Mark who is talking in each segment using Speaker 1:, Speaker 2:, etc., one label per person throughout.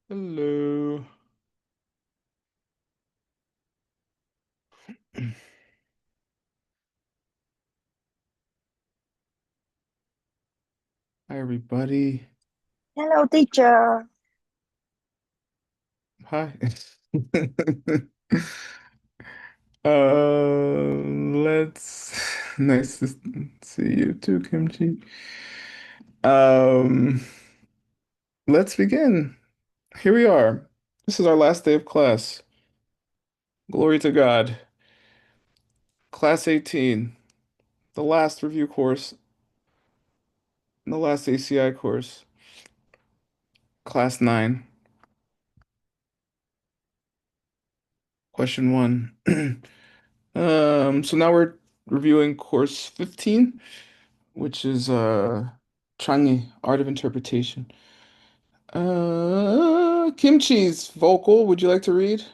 Speaker 1: Hello. Hi, everybody.
Speaker 2: Hello, teacher.
Speaker 1: Hi. Let's. Nice to see you too, Kimchi. Um, let's begin. Here we are. This is our last day of class. Glory to God. Class 18, the last review course, the last ACI course. Class 9, question 1. So now we're reviewing course 15, which is Changi, Art of Interpretation. Kimchi's vocal, would you like to read?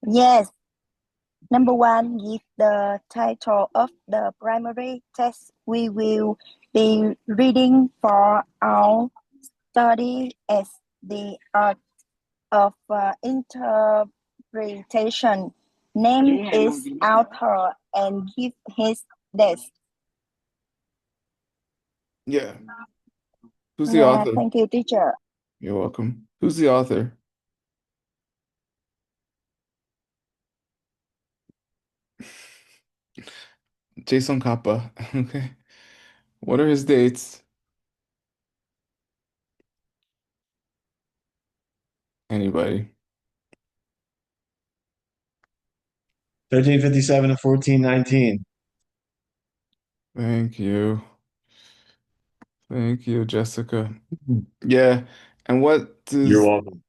Speaker 2: Yes, number one, give the title of the primary text we will be reading for our study as the art of interpretation. Name is author and give his death.
Speaker 1: Yeah. Who's the
Speaker 2: Yeah,
Speaker 1: author?
Speaker 2: thank you, teacher.
Speaker 1: You're welcome. Who's the author? Jason Kappa. Okay. What are his dates? Anybody?
Speaker 3: 1357 to 1419.
Speaker 1: Thank you. Thank you, Jessica. Yeah. And what
Speaker 3: You're
Speaker 1: does
Speaker 3: welcome.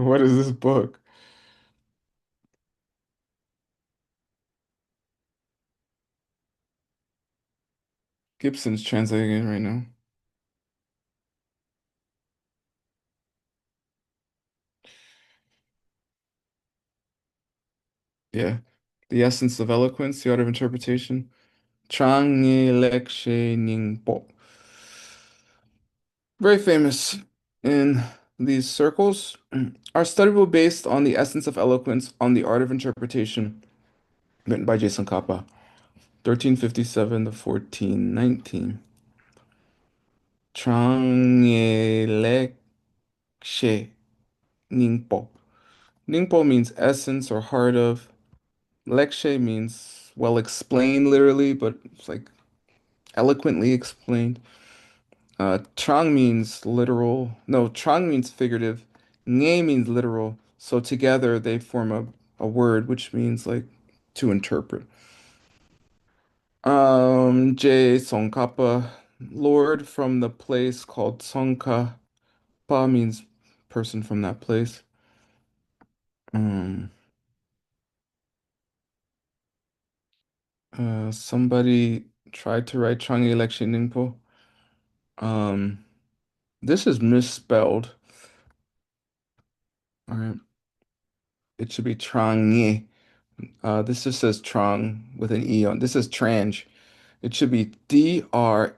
Speaker 1: what is this book? Gibson's translating it right now. Yeah. The Essence of Eloquence, The Art of Interpretation. Chang'e Lekshe Ningpo. Very famous in these circles. Our study will be based on The Essence of Eloquence on the Art of Interpretation, written by Jason Kappa, 1357 to 1419. Chang'e Lekshe Ningpo. Ningpo means essence or heart of. Lekshe means well explained, literally, but it's like eloquently explained. Trang means literal. No, Trang means figurative. Nge means literal. So together they form a word which means like to interpret. J Tsongkhapa, Lord from the place called Tsongkha. Pa means person from that place. Um, somebody tried to write Changi election Ningpo. Um, this is misspelled. All right. It should be Trang. This just says Trong with an E on. This is Trang. It should be Drang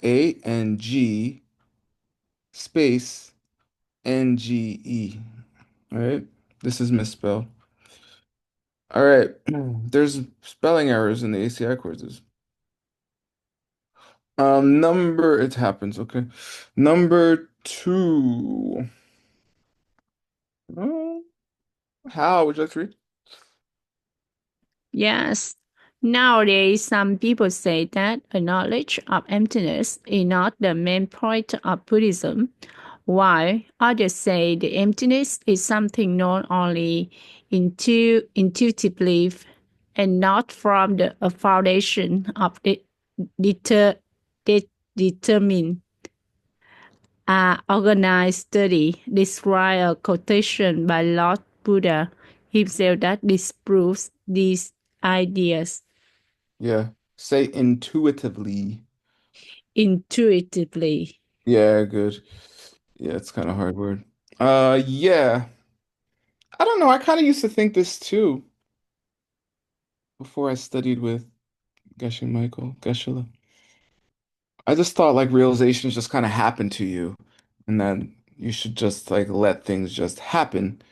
Speaker 1: space Nge. All right. This is misspelled. All right. There's spelling errors in the ACI courses. It happens, okay. Number two. Uh, how would you like to read?
Speaker 4: Yes. Nowadays, some people say that a knowledge of emptiness is not the main point of Buddhism, while others say the emptiness is something known only intuitively and not from a foundation of deter, determined. Organized study describes a quotation by Lord Buddha himself that disproves these ideas
Speaker 1: Yeah. Say intuitively.
Speaker 4: intuitively.
Speaker 1: Yeah, good. Yeah, it's kind of hard word. Yeah. I don't know. I kind of used to think this too before I studied with Geshe Michael, Geshe. I just thought like realizations just kind of happen to you, and then you should just like let things just happen.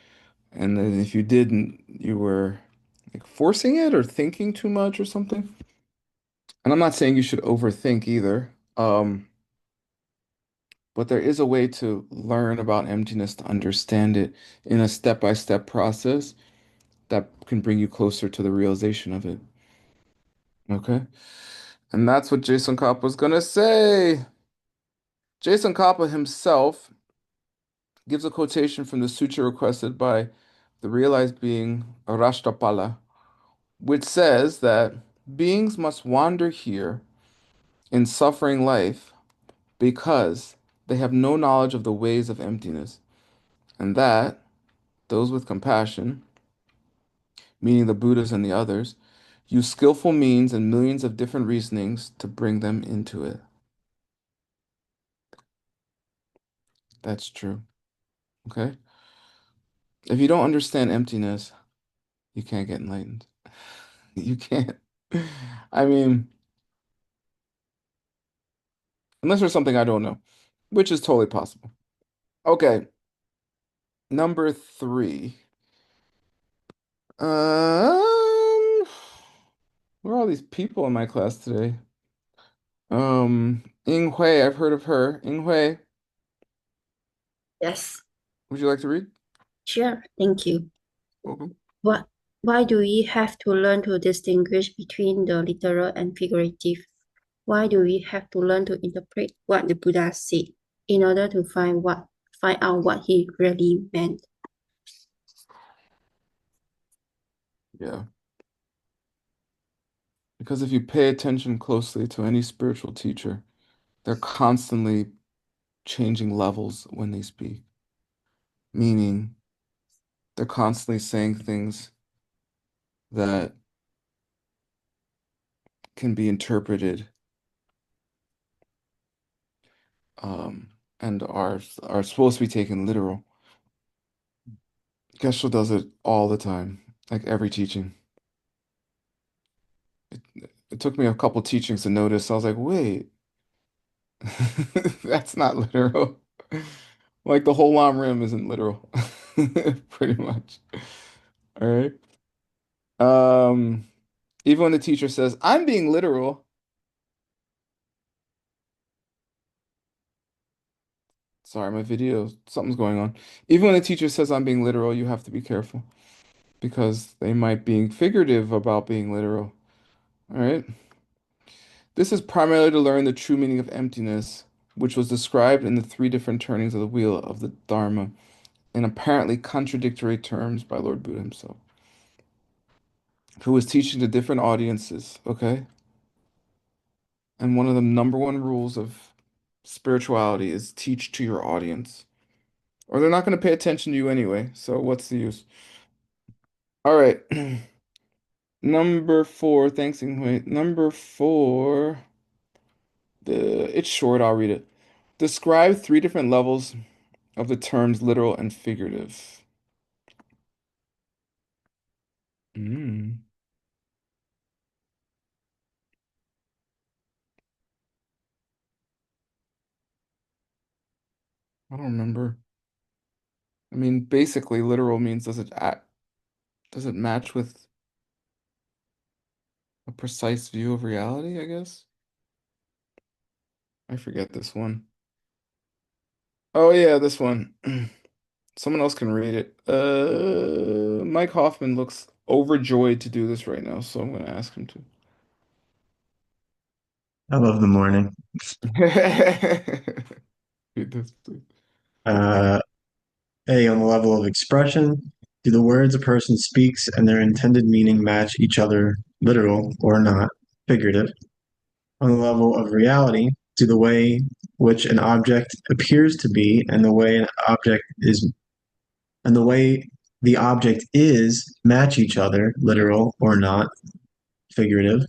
Speaker 1: And then if you didn't, you were like forcing it or thinking too much or something. And I'm not saying you should overthink either. But there is a way to learn about emptiness, to understand it in a step-by-step process that can bring you closer to the realization of it. Okay? And that's what Jason Kappa was gonna say. Jason Kappa himself gives a quotation from the sutra requested by the realized being Arashtapala, which says that beings must wander here in suffering life because they have no knowledge of the ways of emptiness, and that those with compassion, meaning the Buddhas and the others, use skillful means and millions of different reasonings to bring them into it. That's true. Okay? If you don't understand emptiness, you can't get enlightened. You can't. I mean, unless there's something I don't know, which is totally possible. Okay, number three. Um, where are all these people in my class today? Ying Hui, I've heard of her. Ying Hui,
Speaker 5: Yes,
Speaker 1: would you like to read?
Speaker 5: sure. Thank you.
Speaker 1: Welcome.
Speaker 5: What, why do we have to learn to distinguish between the literal and figurative? Why do we have to learn to interpret what the Buddha said in order to find out what he really meant?
Speaker 1: Yeah. Because if you pay attention closely to any spiritual teacher, they're constantly changing levels when they speak, meaning they're constantly saying things that can be interpreted um, and are supposed to be taken literal. Geshe does it all the time, like every teaching. It took me a couple teachings to notice. I was like, wait, that's not literal. Like the whole Lam Rim isn't literal, pretty much. All right. Um, Even when the teacher says, I'm being literal. Sorry, my video, something's going on. Even when the teacher says I'm being literal, you have to be careful because they might be figurative about being literal. All right. This is primarily to learn the true meaning of emptiness, which was described in the three different turnings of the wheel of the Dharma in apparently contradictory terms by Lord Buddha himself, who was teaching to different audiences. Okay. And one of the number one rules of spirituality is teach to your audience, or they're not going to pay attention to you anyway. So what's the use? All right. Number four. Thanks, Inghui. Number four. It's short. I'll read it. Describe three different levels of the terms literal and figurative. Mm, I don't remember. I mean, basically, literal means does it match with a precise view of reality, I guess? I forget this one. Oh yeah, this one. Someone else can read it. Mike Hoffman looks overjoyed to do this right now, so I'm gonna ask him to.
Speaker 3: I love the morning.
Speaker 1: Read this, please.
Speaker 3: Uh, A, on the level of expression, do the words a person speaks and their intended meaning match each other, literal or not, figurative? On the level of reality, do the way which an object appears to be and the way the object is match each other, literal or not, figurative?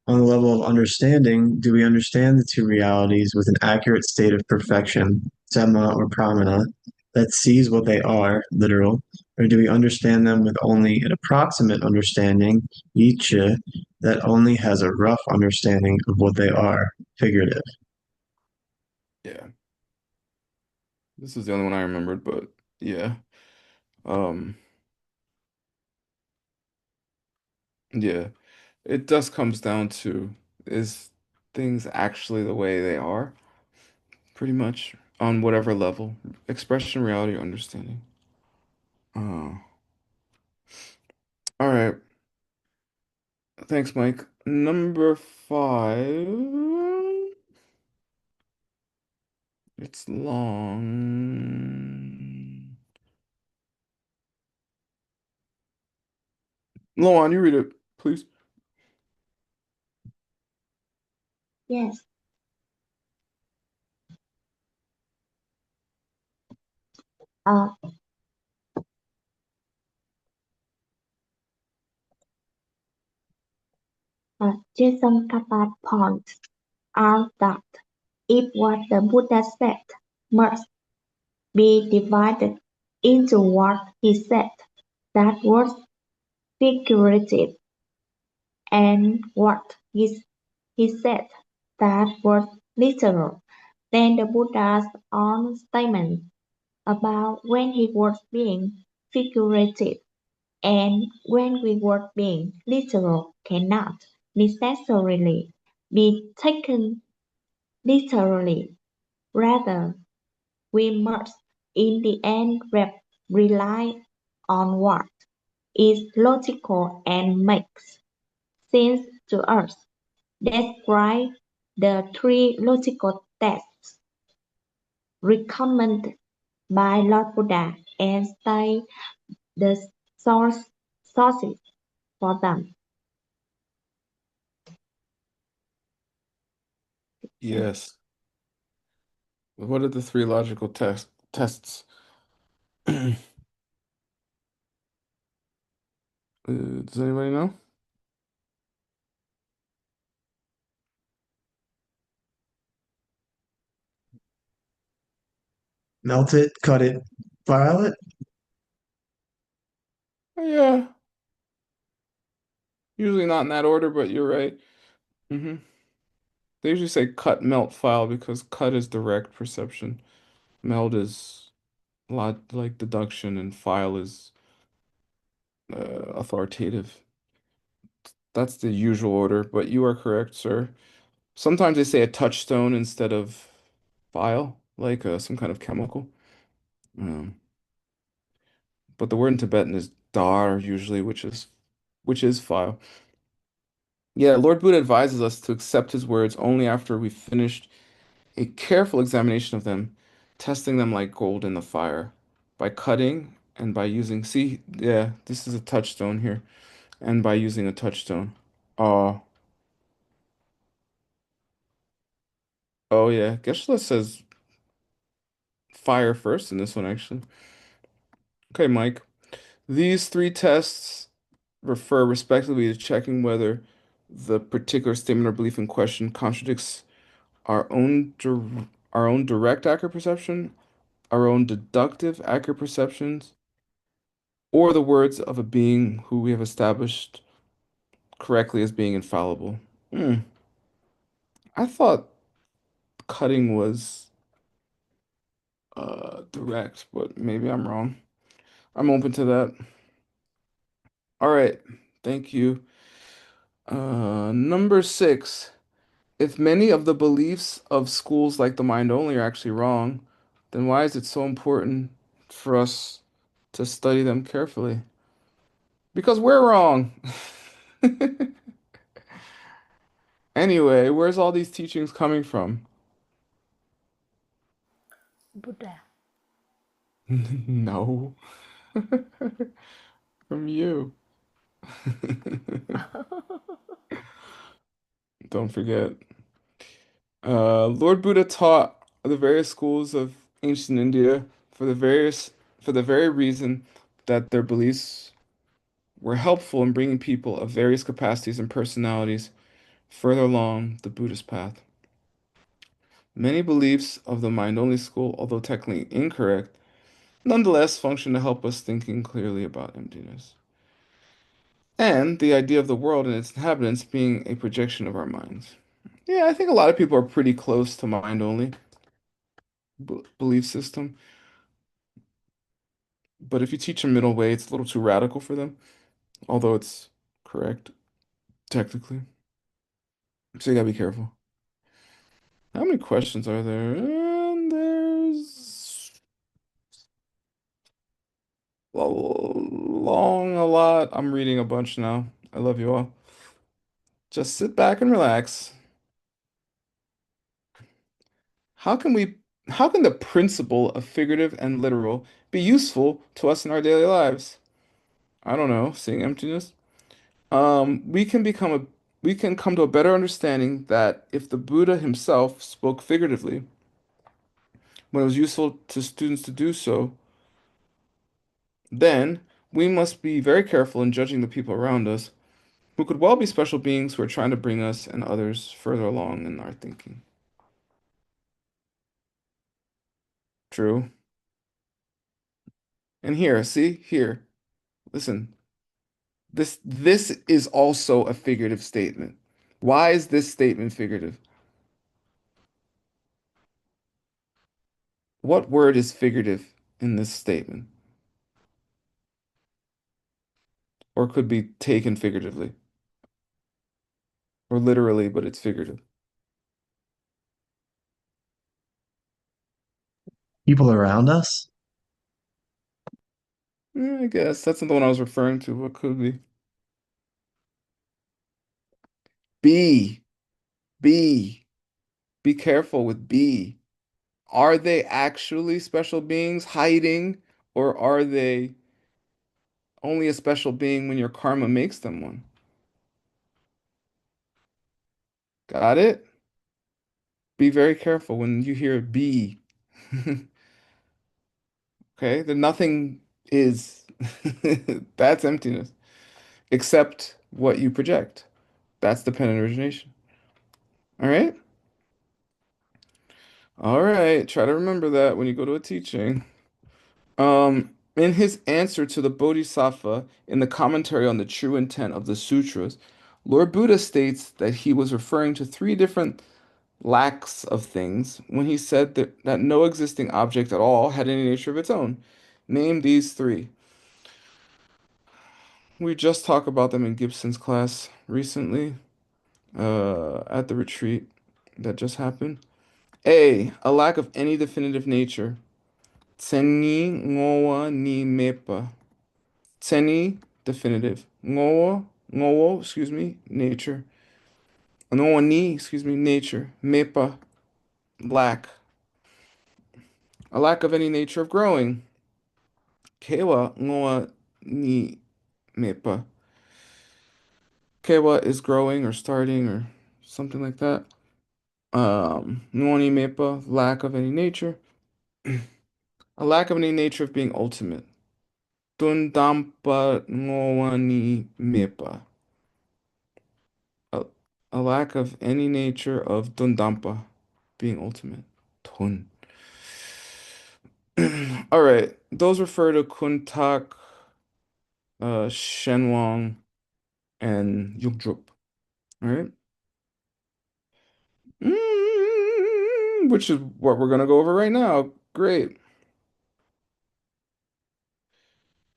Speaker 3: On the level of understanding, do we understand the two realities with an accurate state of perfection, sema or pramana, that sees what they are, literal, or do we understand them with only an approximate understanding, yicha, that only has a rough understanding of what they are, figurative?
Speaker 1: Yeah. This is the only one I remembered, but yeah. Um, yeah. It just comes down to is things actually the way they are, pretty much, on whatever level, expression, reality, or understanding. Oh, all right. Thanks, Mike. Number five. It's long. Luan, you read it, please.
Speaker 5: Yes. Uh, Jason Kappa points out that if what the Buddha said must be divided into what he said that was figurative and what he said that was literal, then the Buddha's own statement about when he was being figurative and when we were being literal cannot necessarily be taken literally. Rather, we must in the end rely on what is logical and makes sense to us. Describe the three logical tests recommended by Lord Buddha and cite the sources for them.
Speaker 1: Yes. What are the three logical tests? Does anybody know?
Speaker 3: Melt it, cut it, file it.
Speaker 1: Yeah, usually not in that order, but you're right. They usually say cut, melt, file because cut is direct perception, meld is a lot like deduction, and file is authoritative. That's the usual order, but you are correct, sir. Sometimes they say a touchstone instead of file, like some kind of chemical. Um, but the word in Tibetan is dar usually, which is file. Yeah, Lord Buddha advises us to accept his words only after we've finished a careful examination of them, testing them like gold in the fire, by cutting and by using. See, yeah, this is a touchstone here, and by using a touchstone. Oh, oh yeah, Geshe says fire first in this one, actually. Okay, Mike. These three tests refer respectively to checking whether the particular statement or belief in question contradicts our own direct accurate perception, our own deductive accurate perceptions, or the words of a being who we have established correctly as being infallible. Hmm. I thought cutting was direct, but maybe I'm wrong. I'm open to that. All right. Thank you. Number six. If many of the beliefs of schools like the mind only are actually wrong, then why is it so important for us to study them carefully? Because we're wrong. Anyway, where's all these teachings coming from?
Speaker 4: Buddha.
Speaker 1: No, from you. Don't forget. Lord Buddha taught the various schools of ancient India for the very reason that their beliefs were helpful in bringing people of various capacities and personalities further along the Buddhist path. Many beliefs of the mind-only school, although technically incorrect, nonetheless function to help us thinking clearly about emptiness. And the idea of the world and its inhabitants being a projection of our minds. Yeah, I think a lot of people are pretty close to mind only. belief system. But if you teach a middle way, it's a little too radical for them, although it's correct technically. So you gotta be careful. How many questions are there? There's a lot. I'm reading a bunch now. I love you all. Just sit back and relax. How can we, how can the principle of figurative and literal be useful to us in our daily lives? I don't know, seeing emptiness. We can we can come to a better understanding that if the Buddha himself spoke figuratively, when it was useful to students to do so, then we must be very careful in judging the people around us, who could well be special beings who are trying to bring us and others further along in our thinking. True. And here, see, here, listen. This is also a figurative statement. Why is this statement figurative? What word is figurative in this statement? Or could be taken figuratively or literally, but it's figurative.
Speaker 3: People around us?
Speaker 1: I guess that's not the one I was referring to. What could be? B, B. Be careful with B. Are they actually special beings hiding, or are they only a special being when your karma makes them one? Got it? Be very careful when you hear B. Okay, then nothing is. That's emptiness, except what you project. That's dependent origination. All right? All right. Try to remember that when you go to a teaching. In his answer to the Bodhisattva in the commentary on the true intent of the sutras, Lord Buddha states that he was referring to three different lacks of things when he said that no existing object at all had any nature of its own. Name these three. We just talked about them in Gibson's class recently, at the retreat that just happened. A lack of any definitive nature. Tseni ngowa ni mepa. Tseni, definitive. Ngowo, excuse me, nature. Ngowa ni, excuse me, nature. Mepa, lack. A lack of any nature of growing. Kewa ngowa ni mepa. Kewa is growing or starting or something like that. Ngowa ni mepa, lack of any nature. A lack of any nature of being ultimate. Tundampa ngowa ni mepa. A, a lack of any nature of Dundampa being ultimate. Tun. All right. Those refer to Kuntak, Shenwang, and Yugdrup. All right. Which is what we're going to go over right now. Great.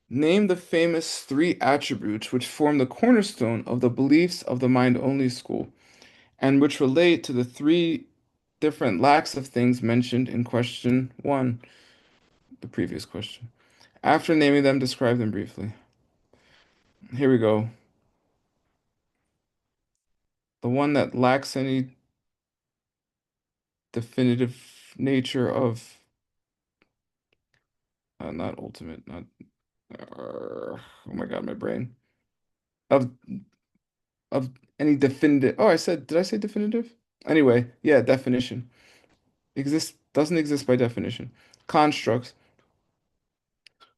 Speaker 1: Name the famous three attributes which form the cornerstone of the beliefs of the mind-only school, and which relate to the three different lacks of things mentioned in question one, the previous question. After naming them, describe them briefly. Here we go. The one that lacks any definitive nature of, not ultimate, not, oh my God, my brain. Of of any definitive. Oh, did I say definitive? Anyway, yeah, definition. Doesn't exist by definition. Constructs.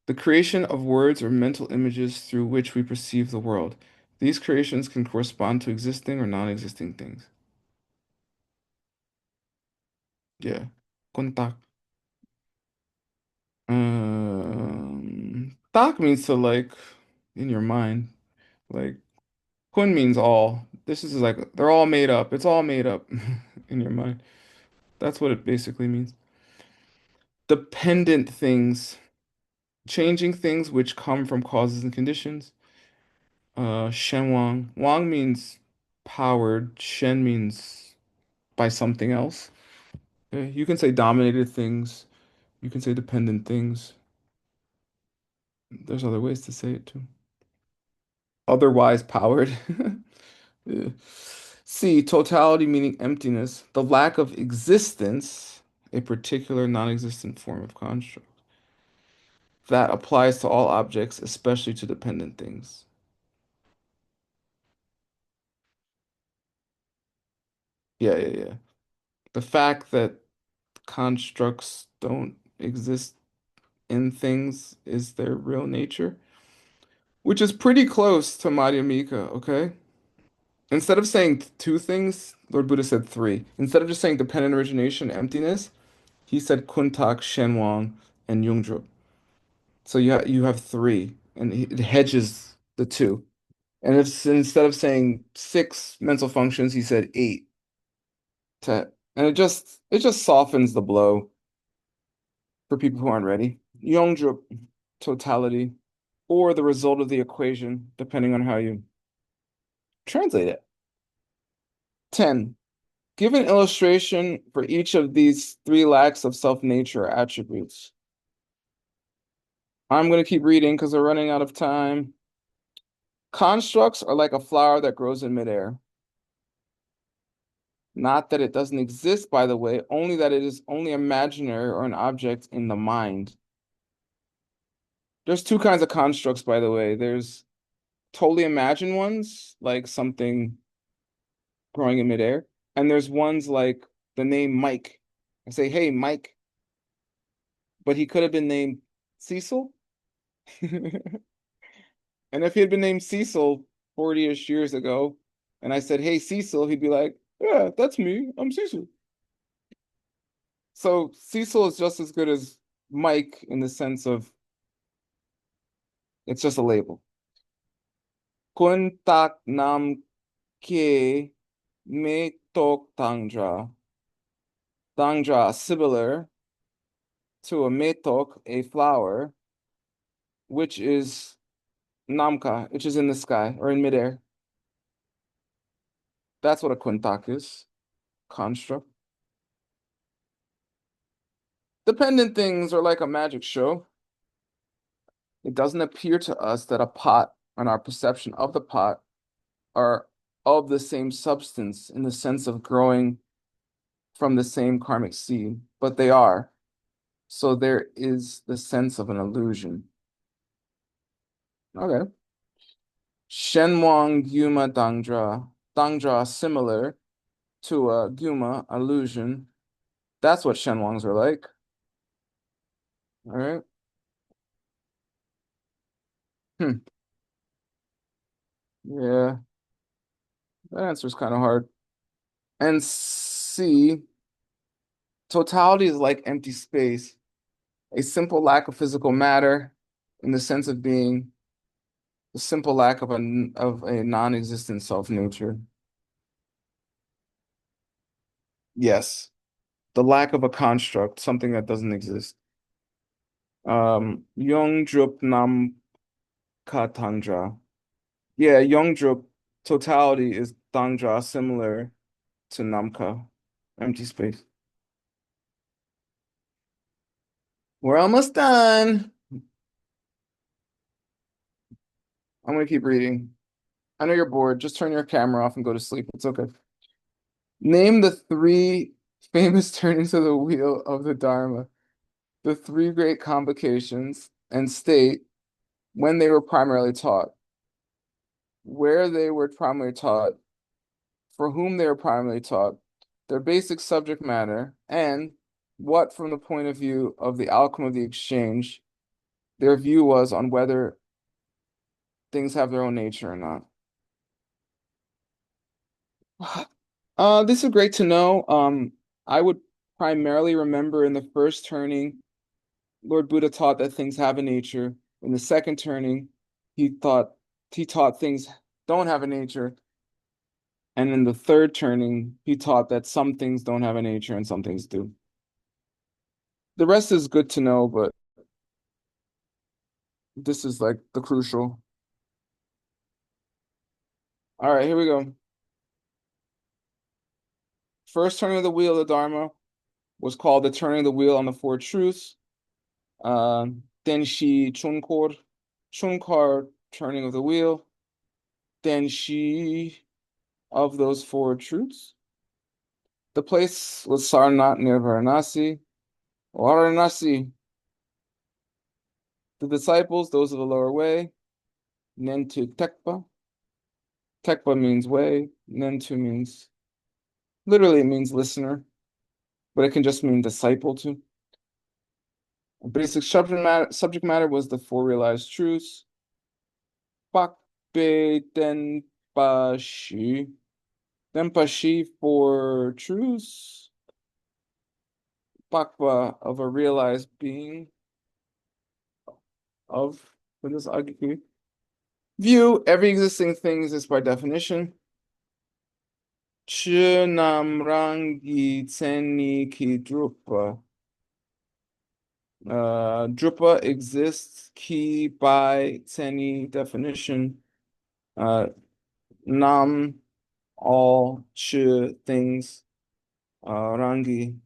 Speaker 1: The creation of words or mental images through which we perceive the world. These creations can correspond to existing or non-existing things. Yeah. Contact. Tak means to like in your mind. Like kun means all. This is like they're all made up. It's all made up in your mind. That's what it basically means. dependent things, changing things which come from causes and conditions. Shen Wang. Wang means powered. Shen means by something else. You can say dominated things. You can say dependent things. There's other ways to say it too. Otherwise powered. Yeah. C, totality meaning emptiness, the lack of existence, a particular non-existent form of construct. That applies to all objects, especially to dependent things. Yeah. The fact that constructs don't exist in things is their real nature, which is pretty close to Madhyamika, okay? Instead of saying two things, Lord Buddha said three. Instead of just saying dependent origination, emptiness, he said Kuntak, Shenwang, and Yungdrup. So you have three, and it hedges the two. And if instead of saying six mental functions, he said eight. And it just softens the blow for people who aren't ready. Yongdrup, totality, or the result of the equation, depending on how you translate it. 10. Give an illustration for each of these three lacks of self-nature attributes. I'm going to keep reading because we're running out of time. Constructs are like a flower that grows in midair. Not that it doesn't exist, by the way, only that it is only imaginary or an object in the mind. There's two kinds of constructs, by the way. There's totally imagined ones, like something growing in midair, and there's ones like the name Mike. I say, hey, Mike, but he could have been named Cecil. And if he had been named Cecil 40-ish years ago, and I said, hey, Cecil, he'd be like, yeah, that's me. I'm Cecil. So Cecil is just as good as Mike in the sense of it's just a label. Kuntak nam ke me tok tangja. Tangja, similar to a metok, a flower, which is namka, which is in the sky or in midair. That's what a kuntak is. Construct. Dependent things are like a magic show. It doesn't appear to us that a pot and our perception of the pot are of the same substance in the sense of growing from the same karmic seed, but they are. So there is the sense of an illusion. Okay. Shenwang Gyuma Dangdra. Dangdra similar to a Gyuma illusion. That's what Shenwangs are like. All right. Yeah, that answer is kind of hard. And C, totality is like empty space, a simple lack of physical matter in the sense of being the simple lack of a non-existent self-nature. Yes, the lack of a construct, something that doesn't exist. Yongdrup Nam Ka Tangja. Yeah, Yongdrup totality is Tangja, similar to Namka, empty space. We're almost done. I'm gonna keep reading. I know you're bored. Just turn your camera off and go to sleep. It's okay. Name the three famous turnings of the wheel of the Dharma, the three great convocations, and state when they were primarily taught, where they were primarily taught, for whom they were primarily taught, their basic subject matter, and what, from the point of view of the outcome of the exchange, their view was on whether things have their own nature or not. This is great to know. I would primarily remember in the first turning, Lord Buddha taught that things have a nature. In the second turning, he taught things don't have a nature. And in the third turning, he taught that some things don't have a nature and some things do. The rest is good to know, but this is like the crucial. All right, here we go. First turning of the wheel of the Dharma was called the turning of the wheel on the four truths. Denshi Chunkor, Chunkar, turning of the wheel. Denshi of those four truths. The place was Sarnath near Varanasi. Varanasi. The disciples, those of the lower way. Nentu Tekpa. Tekpa means way. Nentu means, literally it means listener, but it can just mean disciple too. Basic subject matter was the four realized truths. Pakpe Denpashi. Denpashi, four truths. Pakpa, of a realized being. Of, what does Agiki? View, every existing thing exists by definition. Chunam Rangi Tseni Ki Drupa. Drupa exists, ki by Tseni definition. Nam, all, ch, things. Rangi,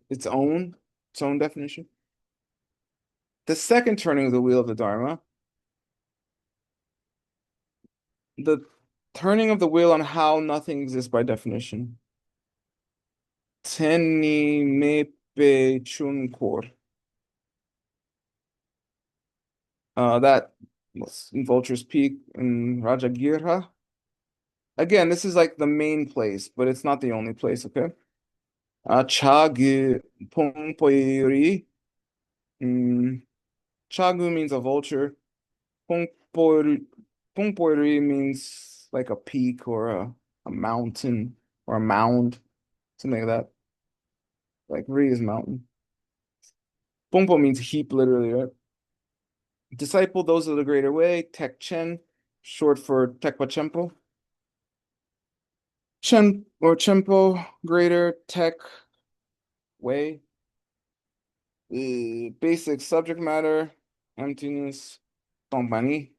Speaker 1: its own definition. The second turning of the wheel of the Dharma, the turning of the wheel on how nothing exists by definition. Teni mepe chunkor. That was in Vulture's Peak in Rajagirha. Again, this is like the main place, but it's not the only place, okay? Chagu Pongpoiri. Chagu means a vulture. Pongpoiri means like a peak or a mountain or a mound, something like that. Like Ri is mountain. Pongpo means heap, literally, right? Disciple, those are the greater way. Tek Chen, short for Tekpa Chempo. Chen or Chempo, greater, Tek, way. Basic subject matter, emptiness, Tombani.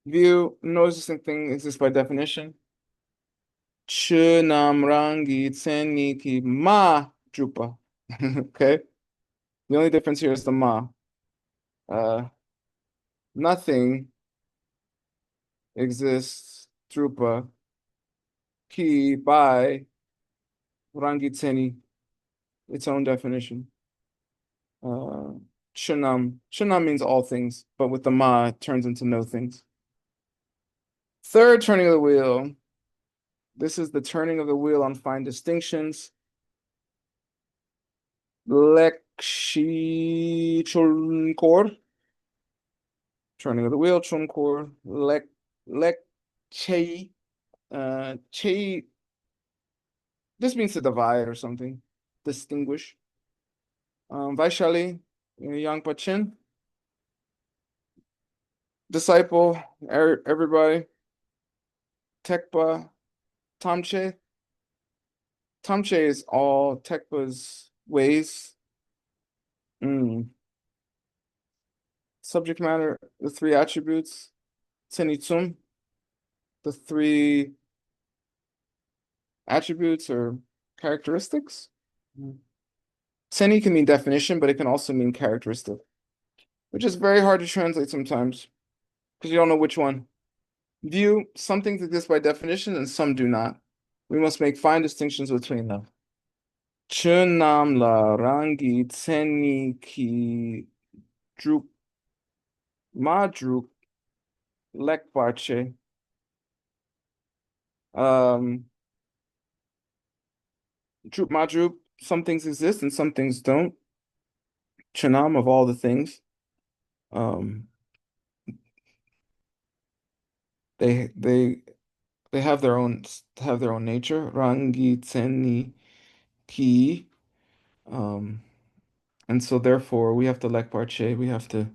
Speaker 1: View, no existing thing exists by definition. Chunam Rangi Tseni Ki Ma Drupa. Okay. The only difference here is the Ma. Nothing exists, Drupa, Ki by Rangi Tseni, its own definition. Shunam. Shunam means all things, but with the ma, it turns into no things. Third turning of the wheel. This is the turning of the wheel on fine distinctions. Lekshi Chunkor. Turning of the wheel, Chunkor. Lek Chei. Chei. This means to divide or something. Distinguish. Vaishali, Yangpa disciple, everybody. Tekpa, Tamche. Tamche is all Tekpa's ways. Subject matter, the three attributes. Tenitum, the three attributes or characteristics. Teni can mean definition, but it can also mean characteristic, which is very hard to translate sometimes because you don't know which one. View, some things exist by definition and some do not. We must make fine distinctions between them. Chunam la rangi tseni ki drup madrup lekparche. Drup madrup, some things exist and some things don't. Chunam, of all the things. Um, they they they have their own nature. Rangi tseni ki. And so therefore we have to lekparche, we have to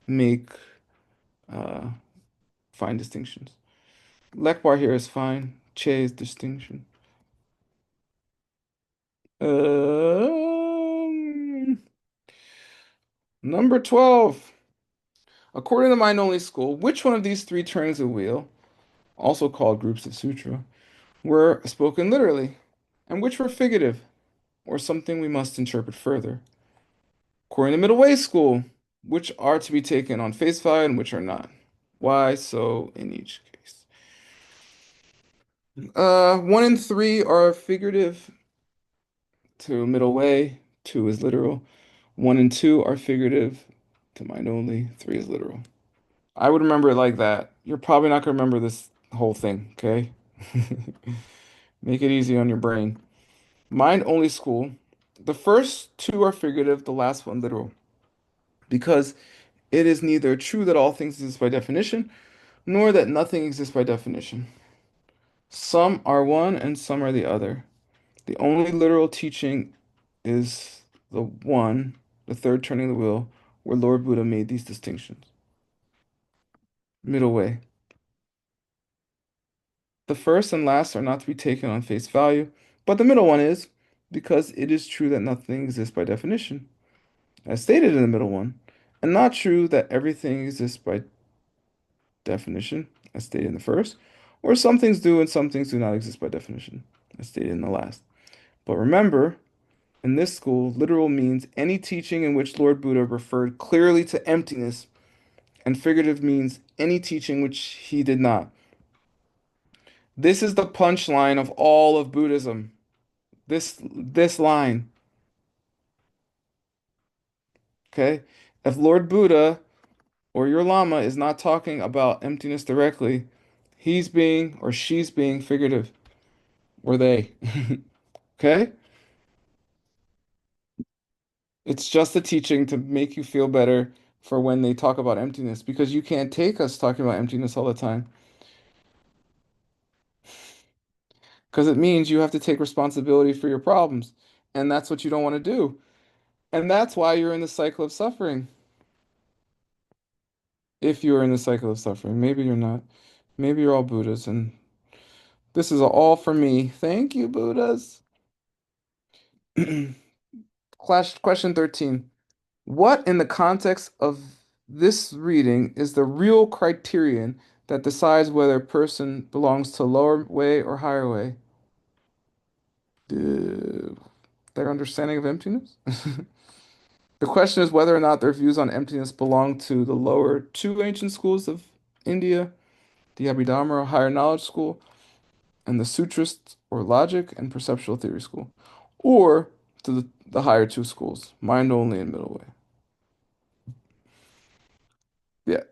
Speaker 1: make uh fine distinctions. Lekbar here is fine, che is distinction. Number 12. According to mind-only school, which one of these three turnings of the wheel, also called groups of sutra, were spoken literally, and which were figurative, or something we must interpret further? According to middle way school, which are to be taken on face value and which are not? Why so in each case? 1 and 3 are figurative to middle way, 2 is literal. 1 and 2 are figurative to mind only, 3 is literal. I would remember it like that. You're probably not gonna remember this whole thing, okay? Make it easy on your brain. Mind only school. The first two are figurative, the last one literal. Because it is neither true that all things exist by definition, nor that nothing exists by definition. Some are one and some are the other. The only literal teaching is the one, the third turning of the wheel, where Lord Buddha made these distinctions. Middle way. The first and last are not to be taken on face value, but the middle one is, because it is true that nothing exists by definition, as stated in the middle one, and not true that everything exists by definition, as stated in the first, or some things do and some things do not exist by definition, as stated in the last. But remember, in this school, literal means any teaching in which Lord Buddha referred clearly to emptiness, and figurative means any teaching which he did not. This is the punchline of all of Buddhism. This line, okay? If Lord Buddha or your Lama is not talking about emptiness directly, he's being or she's being figurative, or they. Okay? It's just a teaching to make you feel better for when they talk about emptiness, because you can't take us talking about emptiness all the time. Because it means you have to take responsibility for your problems. And that's what you don't want to do. And that's why you're in the cycle of suffering. If you're in the cycle of suffering, maybe you're not. Maybe you're all Buddhas, and this is all for me. Thank you, Buddhas. Question 13. What in the context of this reading is the real criterion that decides whether a person belongs to lower way or higher way? Uh, their understanding of emptiness? The question is whether or not their views on emptiness belong to the lower two ancient schools of India, the Abhidharma or higher knowledge school, and the Sutrist or logic and perceptual theory school, or to the higher two schools, mind only and middle way. Yeah,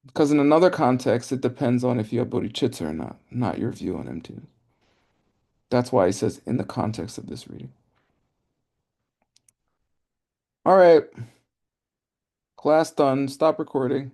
Speaker 1: because in another context, it depends on if you have bodhicitta or not, not your view on emptiness. That's why he says in the context of this reading. All right, class done. Stop recording.